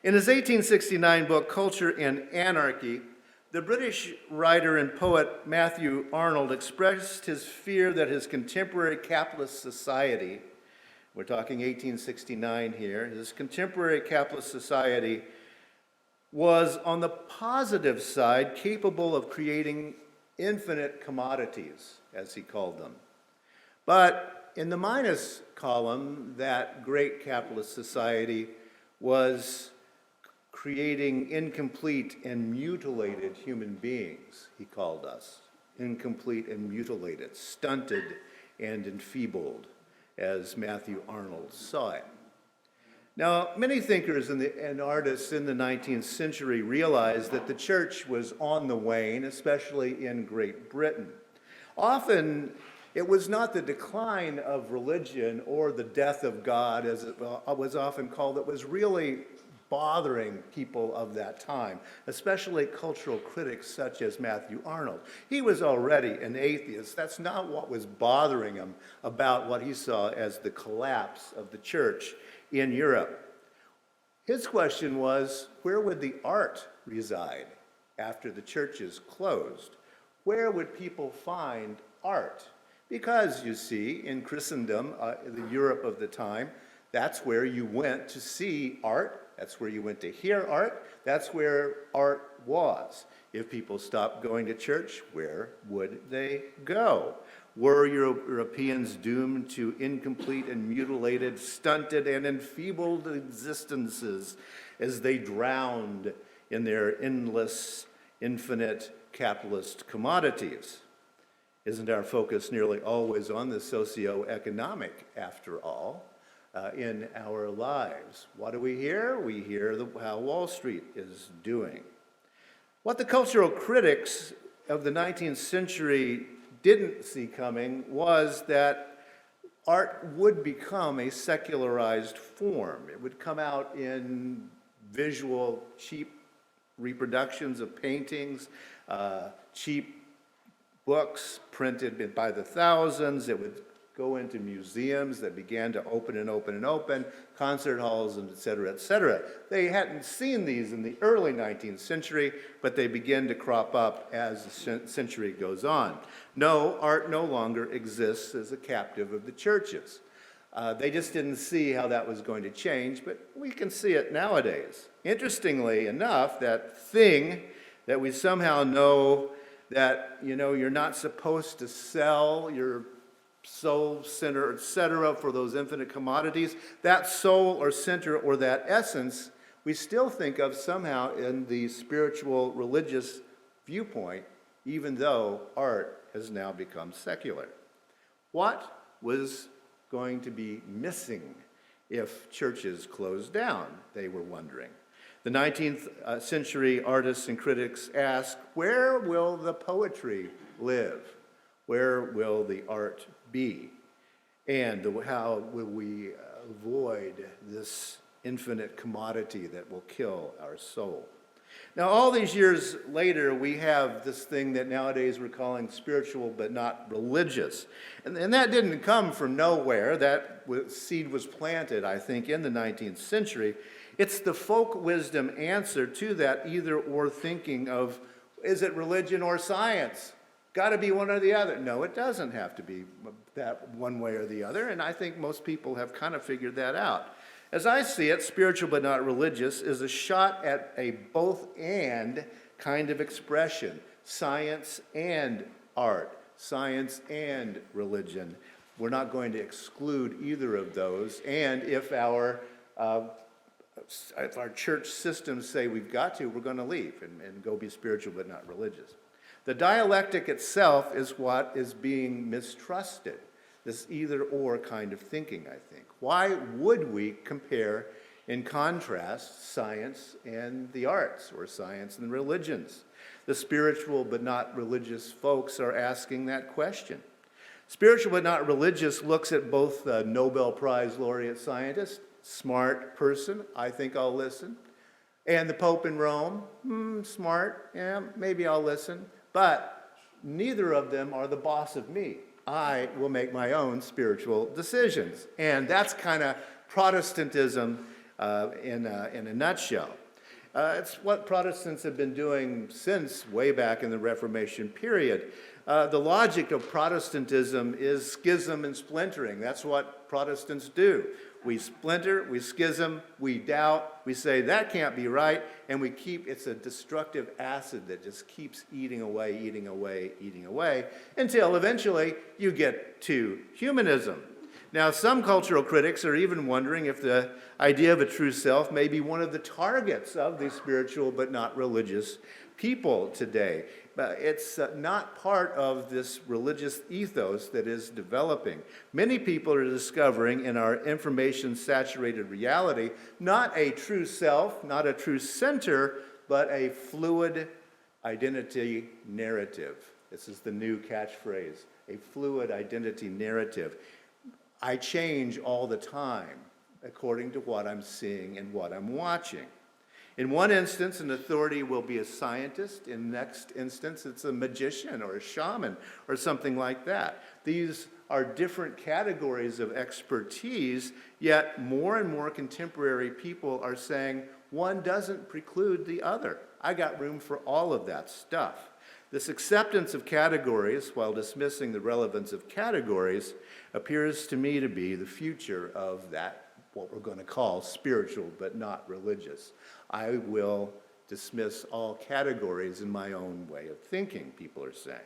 In his 1869 book, Culture and Anarchy, the British writer and poet Matthew Arnold expressed his fear that his contemporary capitalist society, we're talking 1869 here, his contemporary capitalist society was on the positive side capable of creating infinite commodities, as he called them. But in the minus column, that great capitalist society was creating incomplete and mutilated human beings, he called us. Incomplete and mutilated, stunted and enfeebled, as Matthew Arnold saw it. Now, many thinkers and artists in the 19th century realized that the church was on the wane, especially in Great Britain. Often, it was not the decline of religion or the death of God, as it was often called, that was really bothering people of that time, especially cultural critics such as Matthew Arnold. He was already an atheist. That's not what was bothering him about what he saw as the collapse of the church in Europe. His question was, where would the art reside after the churches closed? Where would people find art? Because, you see, in Christendom, the Europe of the time, that's where you went to see art. That's where you went to hear art. That's where art was. If people stopped going to church, where would they go? Were Europeans doomed to incomplete and mutilated, stunted and enfeebled existences as they drowned in their endless, infinite capitalist commodities? Isn't our focus nearly always on the socioeconomic, after all? In our lives. What do we hear? We hear how Wall Street is doing. What the cultural critics of the 19th century didn't see coming was that art would become a secularized form. It would come out in visual, cheap reproductions of paintings, cheap books printed by the thousands. It would go into museums that began to open and open and open, concert halls, and et cetera, et cetera. They hadn't seen these in the early 19th century, but they begin to crop up as the century goes on. No, art no longer exists as a captive of the churches. They just didn't see how that was going to change, but we can see it nowadays. Interestingly enough, that thing that we somehow know that, you're not supposed to sell your soul, center, etc., for those infinite commodities, that soul or center or that essence, we still think of somehow in the spiritual, religious viewpoint, even though art has now become secular. What was going to be missing if churches closed down, they were wondering. The 19th century artists and critics ask, where will the poetry live? Where will the art be? And how will we avoid this infinite commodity that will kill our soul? Now, all these years later, we have this thing that nowadays we're calling spiritual but not religious. And that didn't come from nowhere. That seed was planted, I think, in the 19th century. It's the folk wisdom answer to that either-or thinking of, is it religion or science? Got to be one or the other. No, it doesn't have to be that one way or the other, and I think most people have kind of figured that out. As I see it, spiritual but not religious is a shot at a both-and kind of expression, science and art, science and religion. We're not going to exclude either of those, and if our church systems say we've got to, we're going to leave and go be spiritual but not religious. The dialectic itself is what is being mistrusted, this either-or kind of thinking, I think. Why would we compare and contrast science and the arts, or science and religions? The spiritual but not religious folks are asking that question. Spiritual but not religious looks at both the Nobel Prize laureate scientist, smart person, I think I'll listen, and the Pope in Rome, smart, yeah, maybe I'll listen. But neither of them are the boss of me. I will make my own spiritual decisions. And that's kind of Protestantism in a nutshell. It's what Protestants have been doing since way back in the Reformation period. The logic of Protestantism is schism and splintering. That's what Protestants do. We splinter, we schism, we doubt, we say that can't be right, and it's a destructive acid that just keeps eating away, eating away, eating away, until eventually you get to humanism. Now, some cultural critics are even wondering if the idea of a true self may be one of the targets of the spiritual but not religious people today. It's not part of this religious ethos that is developing. Many people are discovering in our information-saturated reality not a true self, not a true center, but a fluid identity narrative. This is the new catchphrase, a fluid identity narrative. I change all the time according to what I'm seeing and what I'm watching. In one instance, an authority will be a scientist. In the next instance, it's a magician or a shaman or something like that. These are different categories of expertise, yet more and more contemporary people are saying one doesn't preclude the other. I got room for all of that stuff. This acceptance of categories, while dismissing the relevance of categories, appears to me to be the future of that, what we're going to call spiritual but not religious. I will dismiss all categories in my own way of thinking, people are saying.